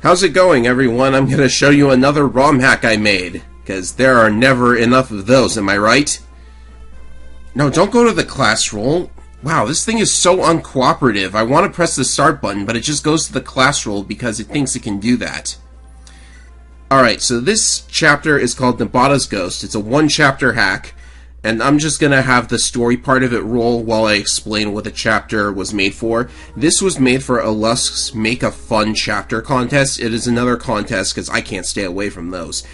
How's it going, everyone? I'm going to show you another ROM hack I made, because there are never enough of those, am I right? No, don't go to the class roll. Wow, this thing is so uncooperative. I want to press the start button, but it just goes to the class roll because it thinks it can do that. Alright, so this chapter is called Nabata's Ghost. It's a one-chapter hack, and I'm just going to have the story part of it roll while I explain what the chapter was made for. This was made for a Lusk's Make a Fun Chapter contest. It is another contest because I can't stay away from those.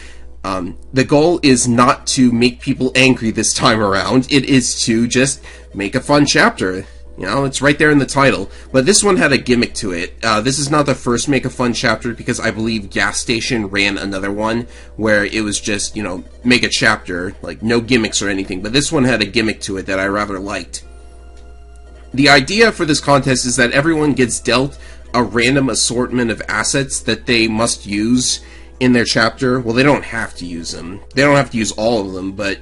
The goal is not to make people angry this time around. It is to just make a fun chapter. You know, it's right there in the title. But this one had a gimmick to it. This is not the first Make a Fun chapter because I believe Gas Station ran another one where it was just, you know, make a chapter, like no gimmicks or anything. But this one had a gimmick to it that I rather liked. The idea for this contest is that everyone gets dealt a random assortment of assets that they must use in their chapter. Well, they don't have to use them. They don't have to use all of them, but,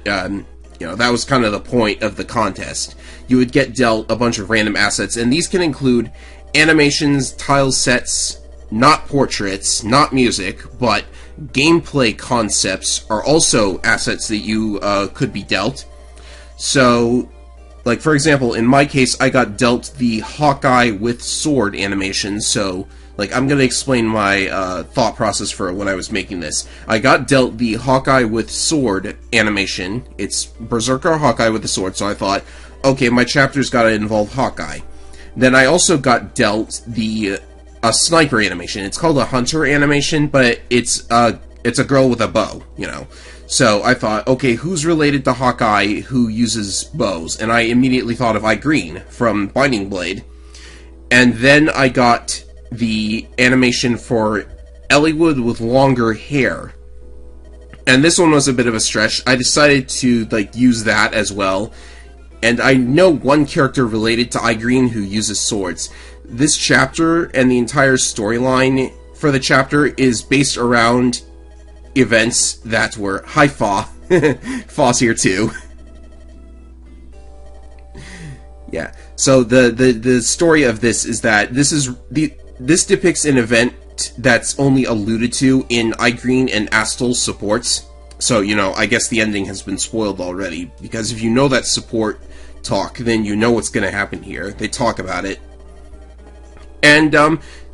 you know, that was kind of the point of the contest. You would get dealt a bunch of random assets, and these can include animations, tile sets, not portraits, not music, but gameplay concepts are also assets that you could be dealt. So, like, for example, in my case, I got dealt the Hawkeye with sword animation, so like, I'm going to explain my thought process for when I was making this. I got dealt the Hawkeye with sword animation. It's Berserker Hawkeye with the sword, so I thought, okay, my chapter's got to involve Hawkeye. Then I also got dealt the sniper animation. It's called a hunter animation, but it's a girl with a bow, you know. So I thought, okay, who's related to Hawkeye who uses bows? And I immediately thought of Green from Binding Blade. And then I got the animation for Elliewood with longer hair. And this one was a bit of a stretch. I decided to, like, use that as well. And I know one character related to Green who uses swords. This chapter and the entire storyline for the chapter is based around events that were... Hi, Fa. Fa's here too. Yeah. So the story of this is that this depicts an event that's only alluded to in Green and Astel's supports. So, you know, I guess the ending has been spoiled already, because if you know that support talk, then you know what's going to happen here. They talk about it. And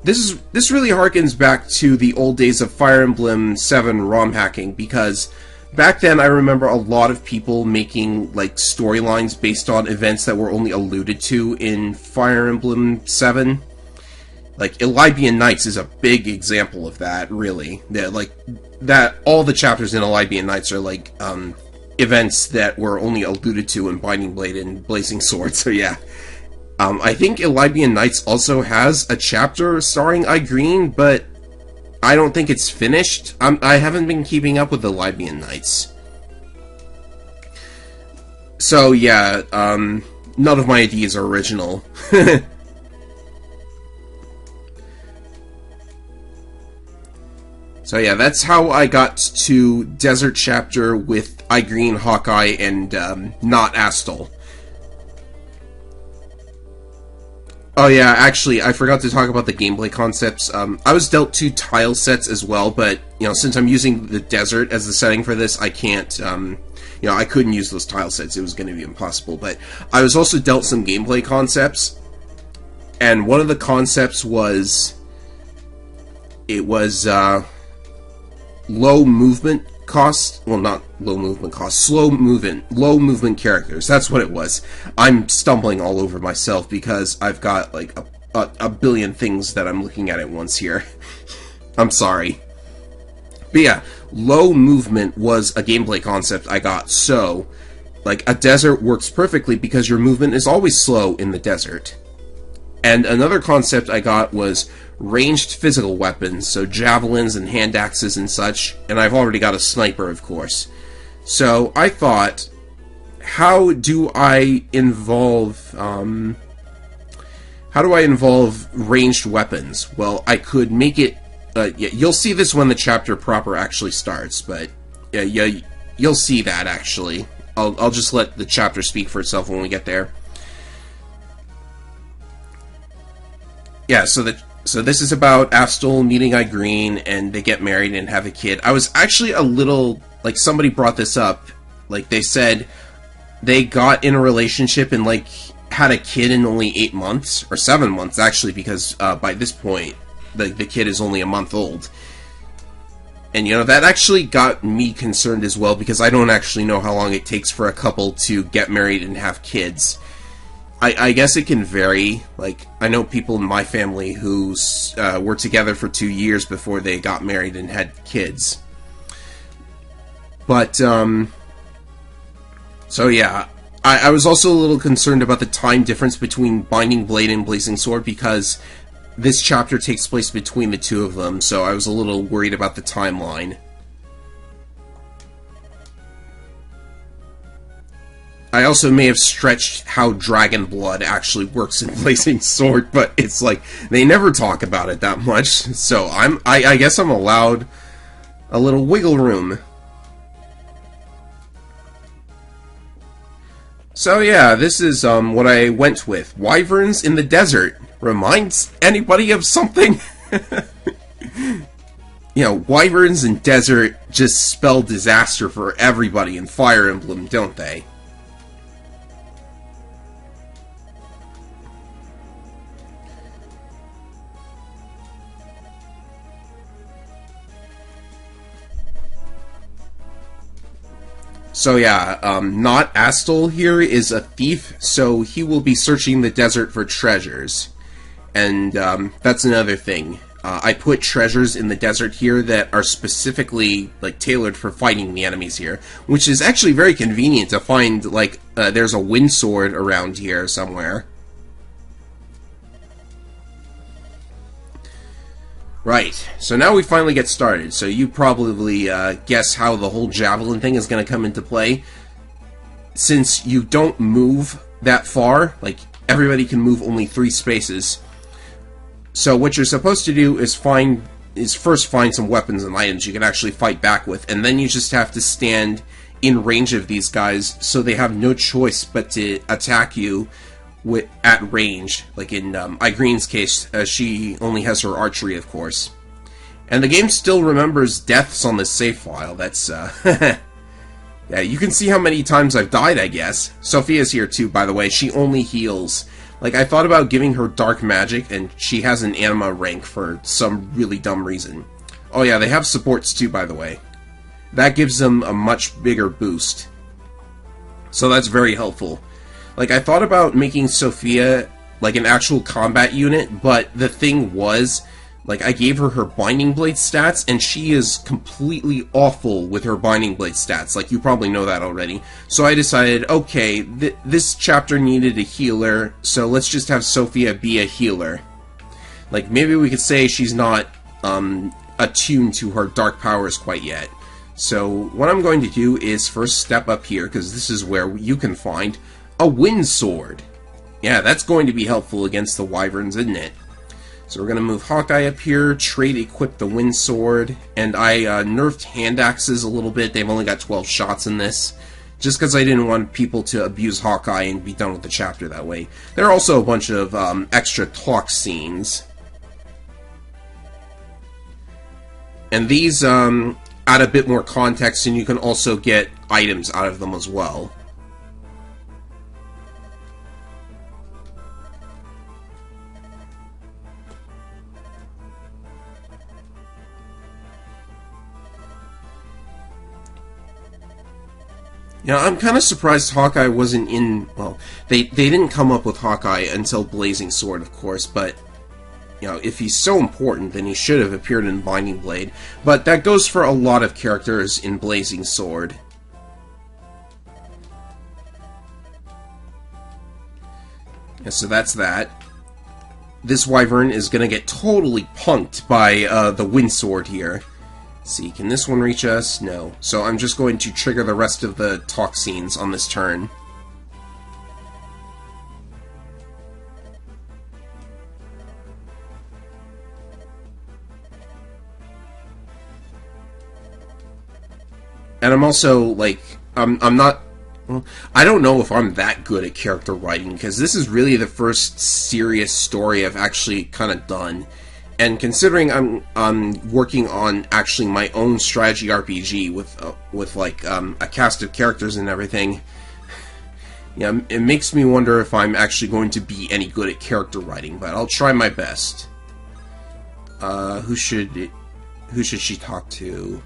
this really harkens back to the old days of Fire Emblem 7 ROM hacking, because back then I remember a lot of people making, like, storylines based on events that were only alluded to in Fire Emblem 7. Like, Elybian Nights is a big example of that, really. That all the chapters in Elybian Nights are, like, events that were only alluded to in Binding Blade and Blazing Sword, so yeah. I think Elybian Nights also has a chapter starring Green, but I don't think it's finished. I haven't been keeping up with Elybian Nights. So, yeah, none of my ideas are original. So yeah, that's how I got to Desert Chapter with Green, Hawkeye, and not Astel. Oh yeah, actually, I forgot to talk about the gameplay concepts. I was dealt 2 tile sets as well, but, you know, since I'm using the desert as the setting for this, I can't, you know, I couldn't use those tile sets. It was going to be impossible. But I was also dealt some gameplay concepts, and one of the concepts was... It was, low movement cost, well, not low movement cost, low movement characters. That's what it was. I'm stumbling all over myself because I've got, like, a billion things that I'm looking at once here. I'm sorry. But yeah, low movement was a gameplay concept I got. So, like, a desert works perfectly because your movement is always slow in the desert. And another concept I got was ranged physical weapons, so javelins and hand axes and such, and I've already got a sniper, of course. So I thought, how do I involve ranged weapons? Well, I could make it, yeah, you'll see this when the chapter proper actually starts, but yeah, you'll see that actually. I'll just let the chapter speak for itself when we get there. Yeah, so So this is about Astel meeting Igreen, and they get married and have a kid. I was actually a little, like, somebody brought this up. Like, they said they got in a relationship and, like, had a kid in only 8 months, or 7 months, actually, because by this point, the kid is only a month old. And, you know, that actually got me concerned as well, because I don't actually know how long it takes for a couple to get married and have kids. I guess it can vary. Like, I know people in my family who were together for 2 years before they got married and had kids. But, so yeah. I was also a little concerned about the time difference between Binding Blade and Blazing Sword, because this chapter takes place between the two of them, so I was a little worried about the timeline. I also may have stretched how Dragon Blood actually works in Blazing Sword, but it's like, they never talk about it that much, so I guess I'm allowed a little wiggle room. So yeah, this is what I went with. Wyverns in the desert. Reminds anybody of something? You know, wyverns in desert just spell disaster for everybody in Fire Emblem, don't they? So yeah, not Astel here is a thief, so he will be searching the desert for treasures. And that's another thing. I put treasures in the desert here that are specifically, like, tailored for fighting the enemies here, which is actually very convenient to find, like, there's a wind sword around here somewhere. Right, so now we finally get started. So you probably guess how the whole javelin thing is going to come into play. Since you don't move that far, like, everybody can move only 3 spaces. So what you're supposed to do is first find some weapons and items you can actually fight back with, and then you just have to stand in range of these guys, so they have no choice but to attack you at range. Like in Igreen's case, she only has her archery, of course. And the game still remembers deaths on the save file. That's, yeah, you can see how many times I've died, I guess. Sophia's here too, by the way. She only heals. Like, I thought about giving her dark magic, and she has an anima rank for some really dumb reason. Oh yeah, they have supports too, by the way. That gives them a much bigger boost. So that's very helpful. Like, I thought about making Sophia, like, an actual combat unit, but the thing was, like, I gave her her Binding Blade stats, and she is completely awful with her Binding Blade stats. Like, you probably know that already. So I decided, okay, this chapter needed a healer, so let's just have Sophia be a healer. Like, maybe we could say she's not attuned to her dark powers quite yet. So what I'm going to do is first step up here, because this is where you can find a wind sword. Yeah, that's going to be helpful against the wyverns, isn't it? So we're going to move Hawkeye up here, trade equip the wind sword, and I nerfed hand axes a little bit. They've only got 12 shots in this, just because I didn't want people to abuse Hawkeye and be done with the chapter that way. There are also a bunch of extra talk scenes. And these add a bit more context, and you can also get items out of them as well. Yeah, I'm kind of surprised Hawkeye wasn't in... Well, they didn't come up with Hawkeye until Blazing Sword, of course, but, you know, if he's so important, then he should have appeared in Binding Blade. But that goes for a lot of characters in Blazing Sword. Yeah, so that's that. This wyvern is going to get totally punked by the wind sword here. Let's see, can this one reach us? No. So I'm just going to trigger the rest of the talk scenes on this turn. And I'm also, like, I'm not... Well, I don't know if I'm that good at character writing, because this is really the first serious story I've actually kind of done. And considering I'm working on actually my own strategy RPG with like a cast of characters and everything, yeah, it makes me wonder if I'm actually going to be any good at character writing. But I'll try my best. Who should she talk to?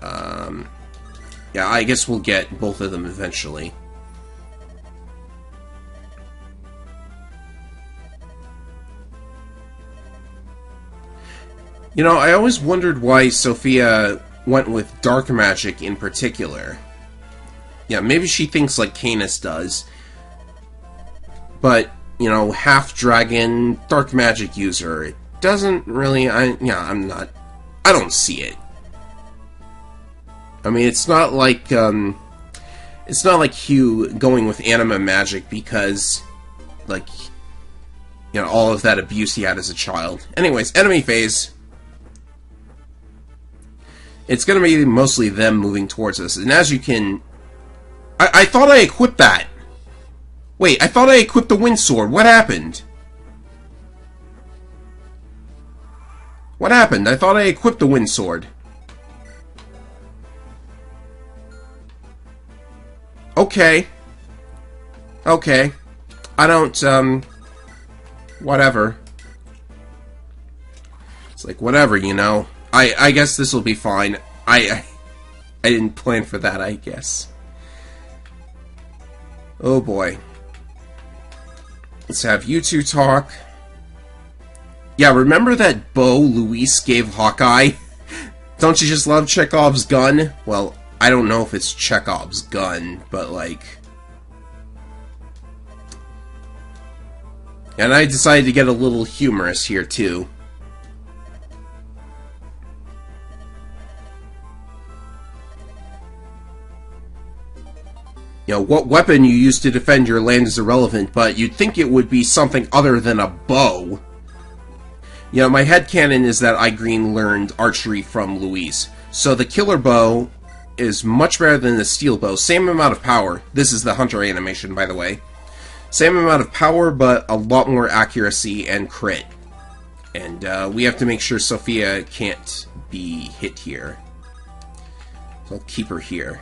Yeah, I guess we'll get both of them eventually. You know, I always wondered why Sophia went with dark magic in particular. Yeah, maybe she thinks like Canis does. But, you know, half-dragon, dark magic user, it doesn't really... I don't see it. I mean, it's not like Hugh going with anima magic because, like, you know, all of that abuse he had as a child. Anyways, enemy phase. It's going to be mostly them moving towards us. And as you can... I thought I equipped that. Wait, I thought I equipped the wind sword. What happened? What happened? I thought I equipped the wind sword. Okay. Okay. I don't, whatever. It's like, whatever, you know. I guess this will be fine. I didn't plan for that, I guess. Oh boy. Let's have you two talk. Yeah, remember that bow Luis gave Hawkeye? Don't you just love Chekhov's gun? Well, I don't know if it's Chekhov's gun, but like... And I decided to get a little humorous here, too. You know, what weapon you use to defend your land is irrelevant, but you'd think it would be something other than a bow. You know, my headcanon is that Igreen learned archery from Luis. So the killer bow is much better than the steel bow. Same amount of power. This is the hunter animation, by the way. Same amount of power, but a lot more accuracy and crit. And we have to make sure Sophia can't be hit here. So I'll keep her here.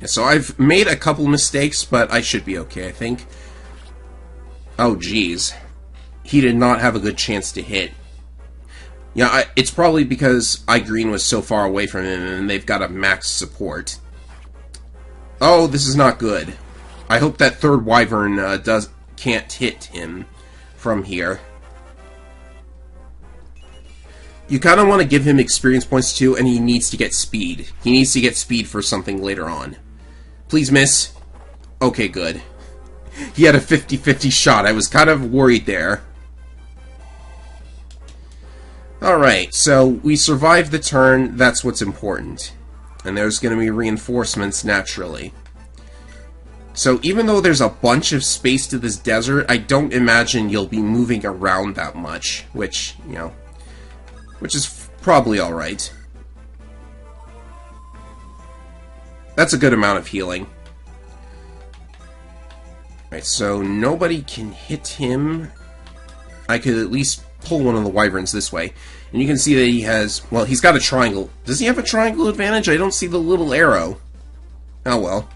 So I've made a couple mistakes, but I should be okay, I think. Oh, geez. He did not have a good chance to hit. Yeah, it's probably because Igreen was so far away from him, and they've got a max support. Oh, this is not good. I hope that third Wyvern can't hit him from here. You kind of want to give him experience points too, and he needs to get speed. He needs to get speed for something later on. Please miss. Okay, good. He had a 50-50 shot. I was kind of worried there. Alright, so we survived the turn. That's what's important. And there's going to be reinforcements naturally. So even though there's a bunch of space to this desert, I don't imagine you'll be moving around that much. Which, you know, which is probably alright. That's a good amount of healing. Alright, so nobody can hit him. I could at least pull one of the wyverns this way. And you can see that he has... Well, he's got a triangle. Does he have a triangle advantage? I don't see the little arrow. Oh, well.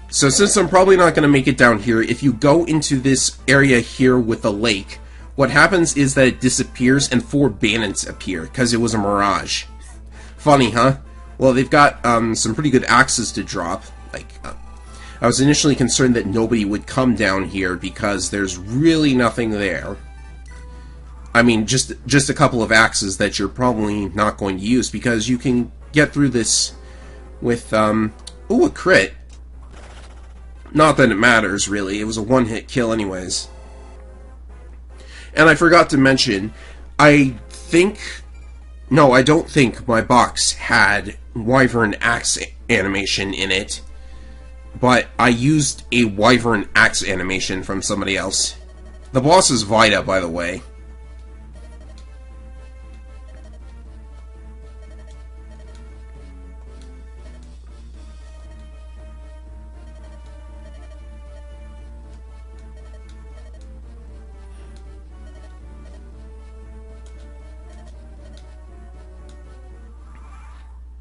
So since I'm probably not going to make it down here, if you go into this area here with the lake, what happens is that it disappears and 4 bandits appear, because it was a mirage. Funny, huh? Well, they've got some pretty good axes to drop. Like, I was initially concerned that nobody would come down here because there's really nothing there. I mean, just a couple of axes that you're probably not going to use because you can get through this with, ooh, a crit. Not that it matters, really. It was a one-hit kill anyways. And I forgot to mention, I don't think my box had Wyvern Axe animation in it. But I used a Wyvern Axe animation from somebody else. The boss is Vida, by the way.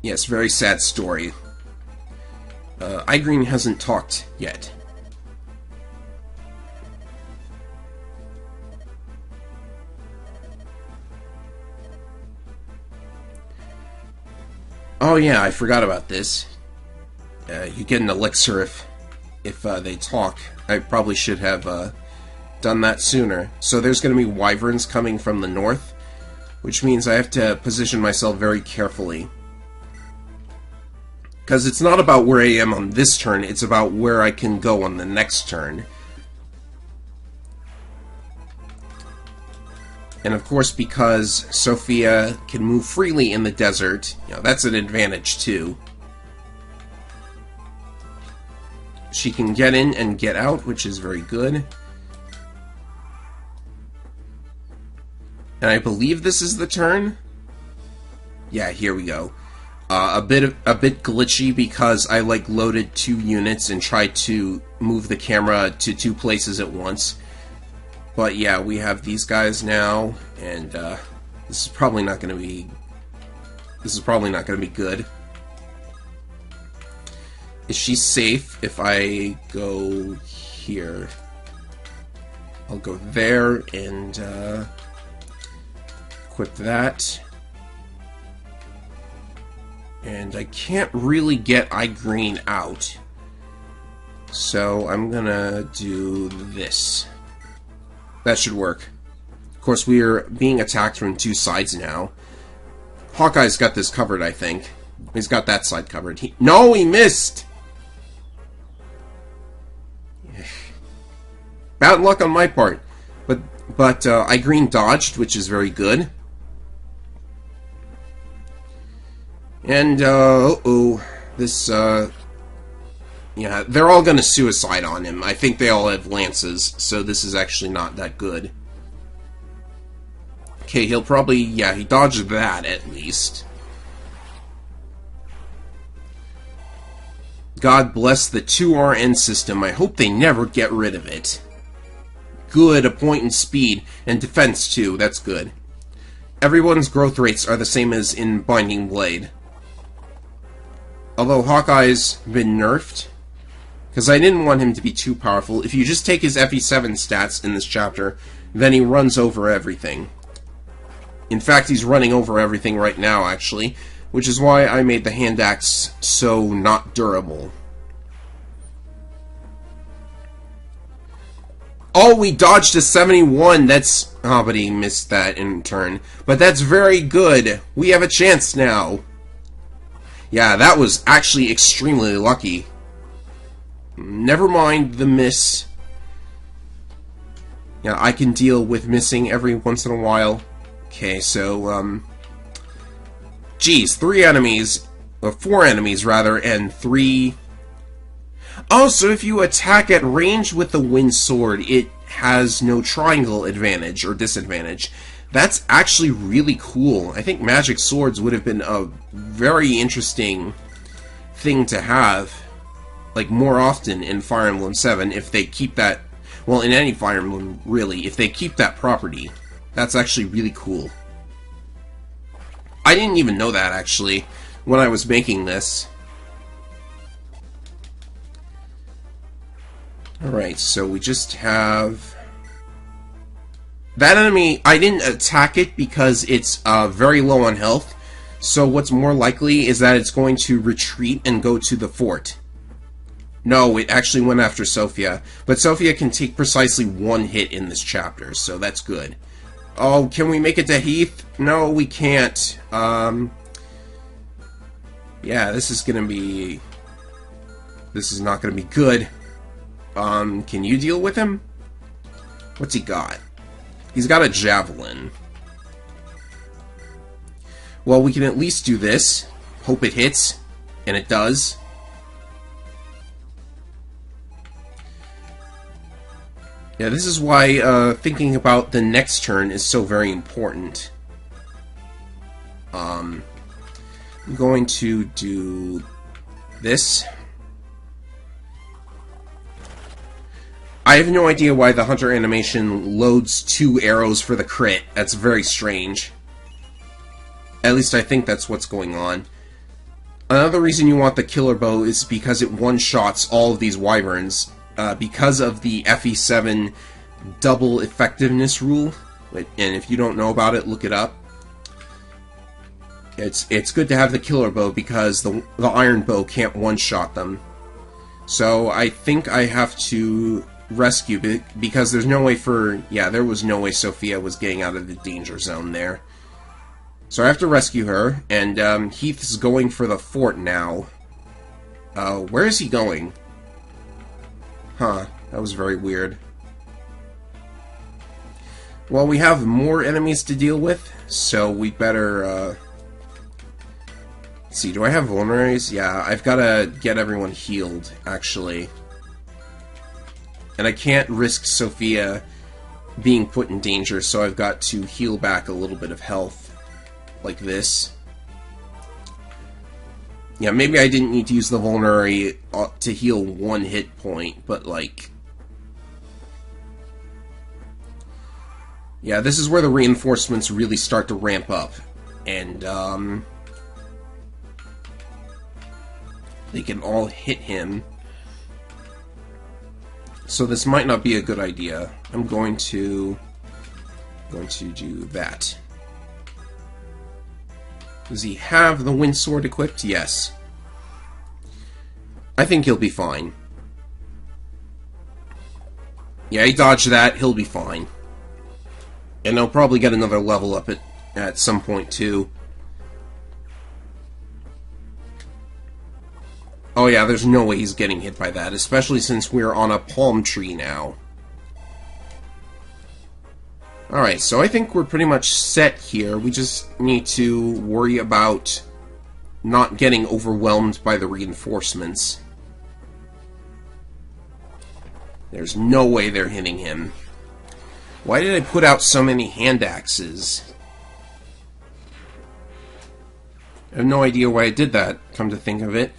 Yes, very sad story. iGreen hasn't talked yet. Oh yeah, I forgot about this. You get an elixir if they talk. I probably should have done that sooner. So there's going to be wyverns coming from the north, which means I have to position myself very carefully. Because it's not about where I am on this turn, it's about where I can go on the next turn. And of course, because Sophia can move freely in the desert, you know, that's an advantage too. She can get in and get out, which is very good. And I believe this is the turn. Yeah, here we go. A bit glitchy because I loaded 2 units and tried to move the camera to 2 places at once. But yeah, we have these guys now, and this is probably not going to be. This is probably not going to be good. Is she safe if I go here? I'll go there and equip that. And I can't really get iGreen out, so I'm gonna do this. That should work. Of course, we are being attacked from 2 sides now. Hawkeye's got this covered, I think. He's got that side covered. No, he missed! Bad luck on my part. But iGreen dodged, which is very good. And, this, yeah, they're all gonna suicide on him. I think they all have lances, so this is actually not that good. Okay, he'll probably, yeah, he dodged that, at least. God bless the 2RN system. I hope they never get rid of it. Good, a point in speed, and defense, too. That's good. Everyone's growth rates are the same as in Binding Blade. Although Hawkeye's been nerfed, because I didn't want him to be too powerful. If you just take his FE7 stats in this chapter, then he runs over everything. In fact, he's running over everything right now, actually, which is why I made the hand axe so not durable. Oh, we dodged a 71! That's... Oh, but he missed that in turn. But that's very good! We have a chance now! Yeah, that was actually extremely lucky. Never mind the miss. Yeah, I can deal with missing every once in a while. Okay, so, geez, 3 enemies, or 4 enemies, rather, and 3... Oh, so if you attack at range with the wind sword, it has no triangle advantage, or disadvantage. That's actually really cool. I think magic swords would have been a very interesting thing to have, like, more often in Fire Emblem 7, if they keep that... Well, in any Fire Emblem, really, if they keep that property. That's actually really cool. I didn't even know that, actually, when I was making this. Alright, so we just have... That enemy, I didn't attack it because it's very low on health, so what's more likely is that it's going to retreat and go to the fort. No, it actually went after Sophia, but Sophia can take precisely 1 hit in this chapter, so that's good. Oh, can we make it to Heath? No, we can't. Yeah, this is gonna be... This is not gonna be good. Can you deal with him? What's he got? He's got a javelin. Well, we can at least do this. Hope it hits. And it does. Yeah, this is why thinking about the next turn is so very important. I'm going to do this. I have no idea why the Hunter animation loads 2 arrows for the crit. That's very strange. At least I think that's what's going on. Another reason you want the killer bow is because it one-shots all of these wyverns. Because of the FE7 double effectiveness rule, and if you don't know about it, look it up. It's good to have the killer bow because the iron bow can't one-shot them. So I think I have to rescue because there's no way there was no way Sophia was getting out of the danger zone there. So I have to rescue her, and Heath is going for the fort now. Where is he going? Huh, that was very weird. Well, we have more enemies to deal with, so we better, let's see, do I have vulneraries? Yeah, I've got to get everyone healed, actually. And I can't risk Sophia being put in danger, so I've got to heal back a little bit of health. Like this. Yeah, maybe I didn't need to use the vulnerary to heal 1 hit point, but like... Yeah, this is where the reinforcements really start to ramp up. And, they can all hit him. So this might not be a good idea. I'm going to do that. Does he have the wind sword equipped? Yes. I think he'll be fine. Yeah, he dodged that. He'll be fine. And he'll probably get another level up at some point, too. Oh yeah, there's no way he's getting hit by that, especially since we're on a palm tree now. Alright, so I think we're pretty much set here. We just need to worry about not getting overwhelmed by the reinforcements. There's no way they're hitting him. Why did I put out so many hand axes? I have no idea why I did that, come to think of it.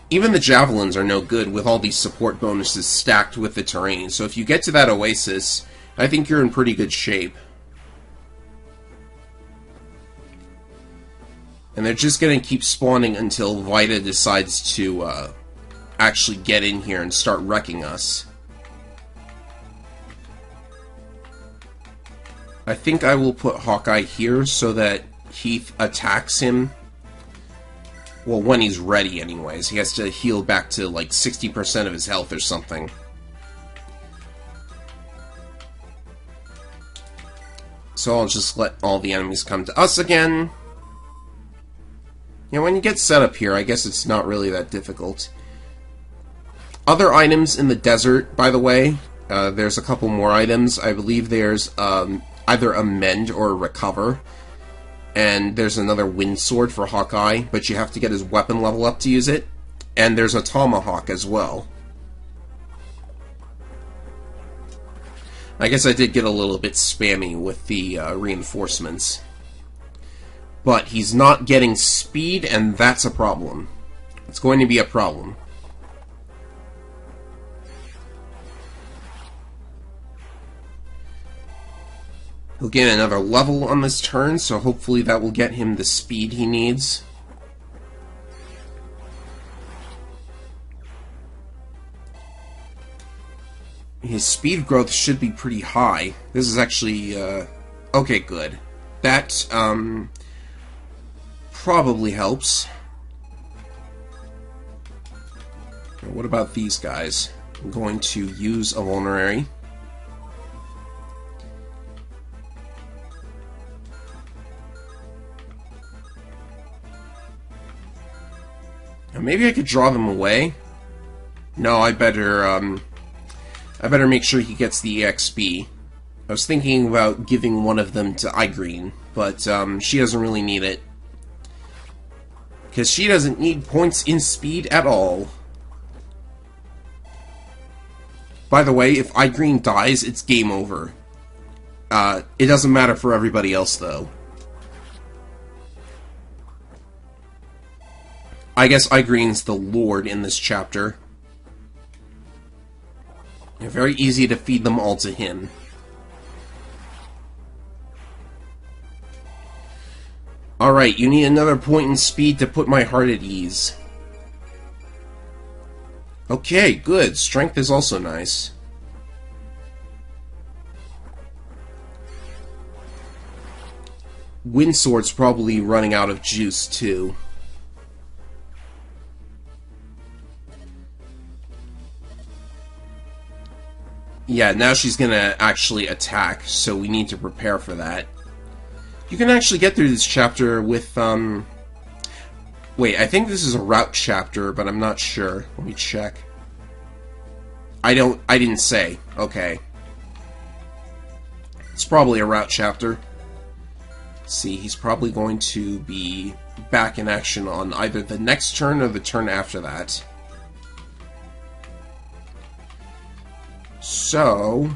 Even the javelins are no good with all these support bonuses stacked with the terrain, so if you get to that oasis, I think you're in pretty good shape. And they're just going to keep spawning until Vita decides to actually get in here and start wrecking us. I think I will put Hawkeye here so that Heath attacks him. Well, when he's ready anyways. He has to heal back to like 60% of his health or something. So I'll just let all the enemies come to us again. Yeah, when you get set up here, I guess it's not really that difficult. Other items in the desert, by the way, there's a couple more items. I believe there's either a mend or a recover. And there's another wind sword for Hawkeye, but you have to get his weapon level up to use it. And there's a tomahawk as well. I guess I did get a little bit spammy with the reinforcements. But he's not getting speed, and that's a problem. It's going to be a problem. He'll gain another level on this turn, so hopefully that will get him the speed he needs. His speed growth should be pretty high. This is actually, okay, good. That, probably helps. What about these guys? I'm going to use a vulnerary. Now maybe I could draw them away. No, I better make sure he gets the EXP. I was thinking about giving one of them to Igreen, but she doesn't really need it. Because she doesn't need points in speed at all. By the way, if Igreen dies, it's game over. It doesn't matter for everybody else, though. I guess Igreen's the Lord in this chapter. They're very easy to feed them all to him. Alright, you need another point in speed to put my heart at ease. Okay, good. Strength is also nice. Windsword's probably running out of juice, too. Yeah, now she's gonna actually attack, so we need to prepare for that. You can actually get through this chapter with, Wait, I think this is a route chapter, but I'm not sure. Let me check. I didn't say. Okay. It's probably a route chapter. Let's see, he's probably going to be back in action on either the next turn or the turn after that. So,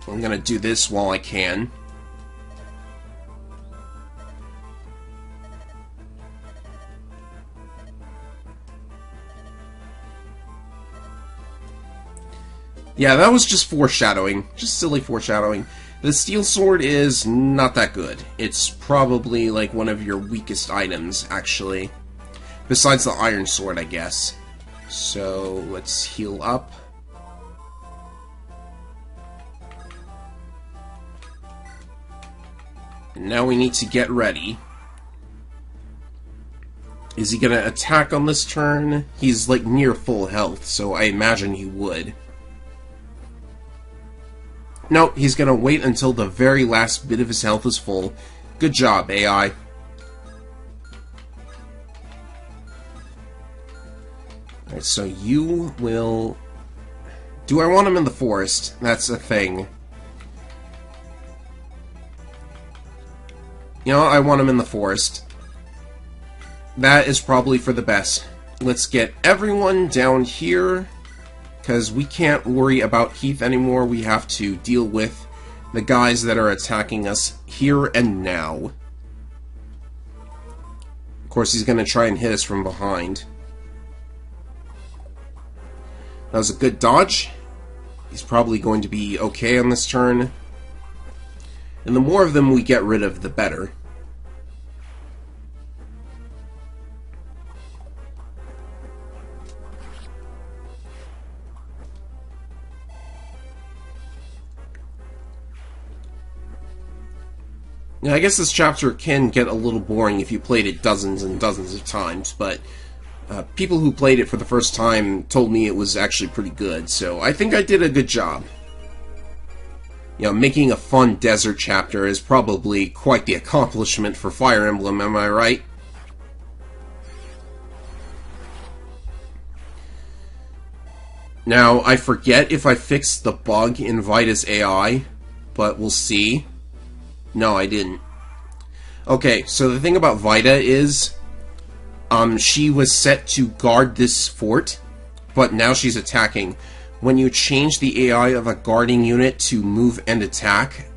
I'm gonna do this while I can. Yeah, that was just foreshadowing. Just silly foreshadowing. The steel sword is not that good. It's probably like one of your weakest items, actually. Besides the iron sword, I guess. So, let's heal up. And now we need to get ready. Is he gonna attack on this turn? He's like near full health, so I imagine he would. Nope, he's gonna wait until the very last bit of his health is full. Good job, AI. Alright, so you will... Do I want him in the forest? That's a thing. You know, I want him in the forest. That is probably for the best. Let's get everyone down here, because we can't worry about Heath anymore. We have to deal with the guys that are attacking us here and now. Of course, he's going to try and hit us from behind. That was a good dodge. He's probably going to be okay on this turn. And the more of them we get rid of, the better. Now, I guess this chapter can get a little boring if you played it dozens and dozens of times, but people who played it for the first time told me it was actually pretty good, so I think I did a good job. You know, making a fun desert chapter is probably quite the accomplishment for Fire Emblem, am I right? Now, I forget if I fixed the bug in Vita's AI, but we'll see. No, I didn't. Okay, so the thing about Vita is, she was set to guard this fort, but now she's attacking. When you change the AI of a guarding unit to move and attack,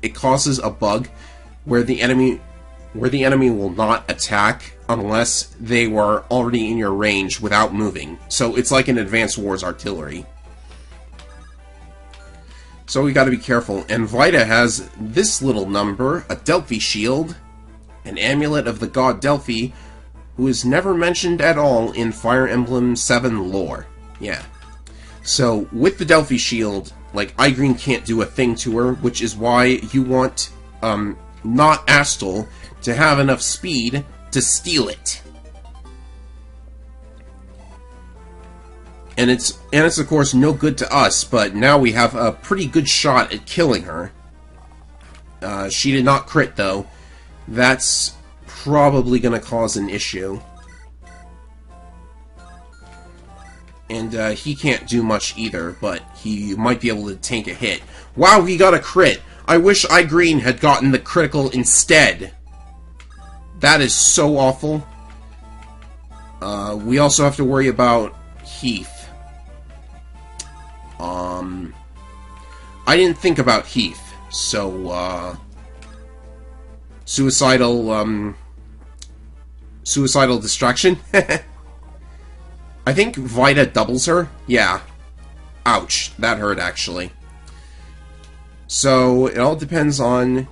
it causes a bug where the enemy will not attack unless they were already in your range without moving. So it's like an Advanced Wars artillery. So we gotta be careful. And Vita has this little number, a Delphi shield, an amulet of the god Delphi, who is never mentioned at all in Fire Emblem 7 lore. Yeah. So, with the Delphi shield, like, Igreen can't do a thing to her, which is why you want, not Astal to have enough speed to steal it. And it's of course no good to us, but now we have a pretty good shot at killing her. She did not crit, though. That's probably going to cause an issue. And he can't do much either, but he might be able to tank a hit. Wow, he got a crit! I wish Igreen had gotten the critical instead. That is so awful. We also have to worry about Heath. I didn't think about Heath, so, suicidal distraction? I think Vita doubles her? Yeah. Ouch. That hurt, actually. So, it all depends on...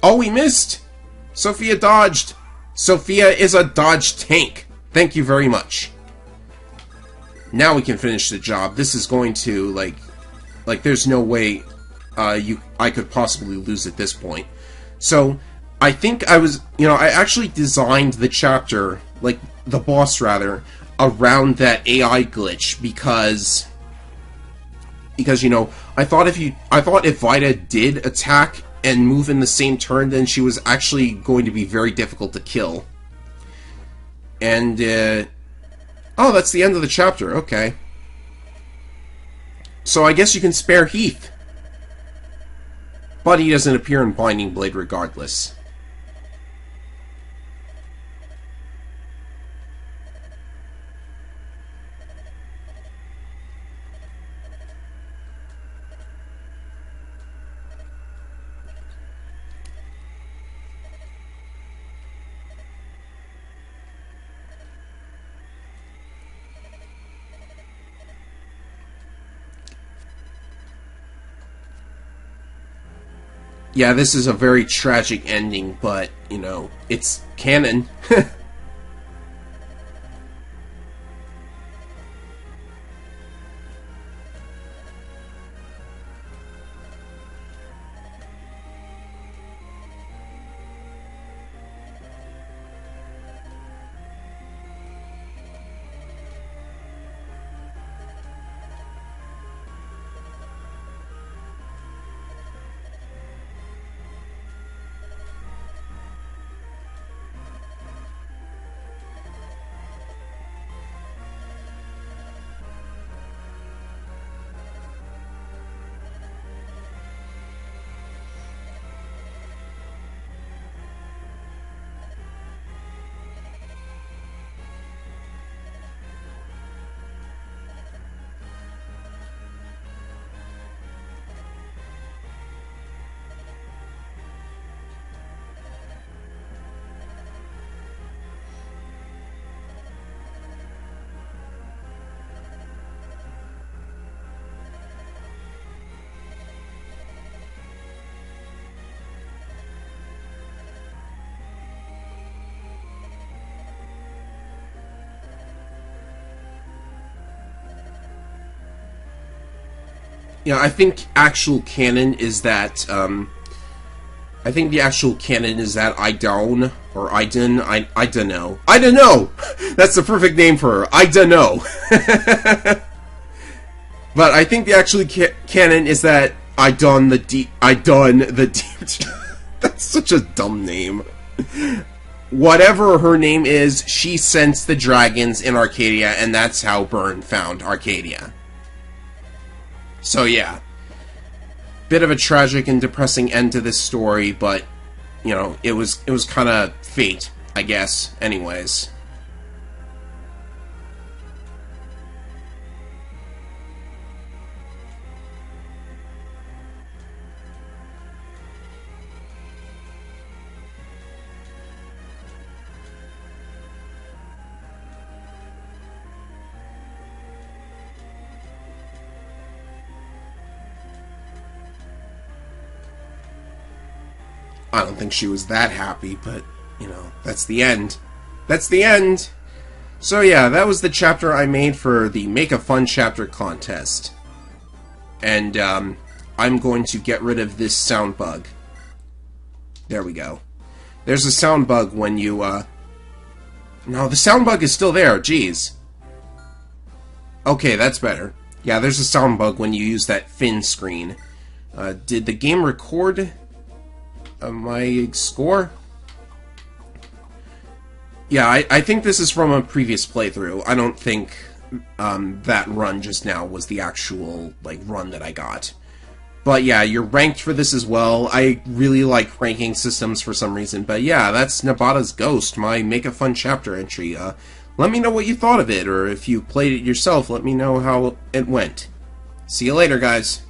Oh, we missed! Sophia dodged! Sophia is a dodge tank. Thank you very much. Now we can finish the job. This is going to, like there's no way I could possibly lose at this point. So, I think I actually designed the chapter, like, the boss, rather, around that AI glitch, because, I thought if Vida did attack and move in the same turn, then she was actually going to be very difficult to kill. And, oh, that's the end of the chapter, okay. So I guess you can spare Heath. But he doesn't appear in Binding Blade regardless. Yeah, this is a very tragic ending, but, it's canon. Yeah, I think actual canon is that, I think the actual canon is that Idon, or Idun, I don't know. I don't know! That's the perfect name for her, I don't know. But I think the actual canon is that Idon the Deep... That's such a dumb name. Whatever her name is, she sensed the dragons in Arcadia, and that's how Byrne found Arcadia. So yeah, bit of a tragic and depressing end to this story, but, it was kind of fate, I guess, anyways. I don't think she was that happy, but, that's the end. That's the end! So yeah, that was the chapter I made for the Make a Fun Chapter contest. And, I'm going to get rid of this sound bug. There we go. There's a sound bug when you, No, the sound bug is still there, jeez. Okay, that's better. Yeah, there's a sound bug when you use that fin screen. Did the game record my score? Yeah, I think this is from a previous playthrough. I don't think that run just now was the actual run that I got. But yeah, you're ranked for this as well. I really like ranking systems for some reason. But yeah, that's Nabata's Ghost, my Make a Fun Chapter entry. Let me know what you thought of it, or if you played it yourself, let me know how it went. See you later, guys.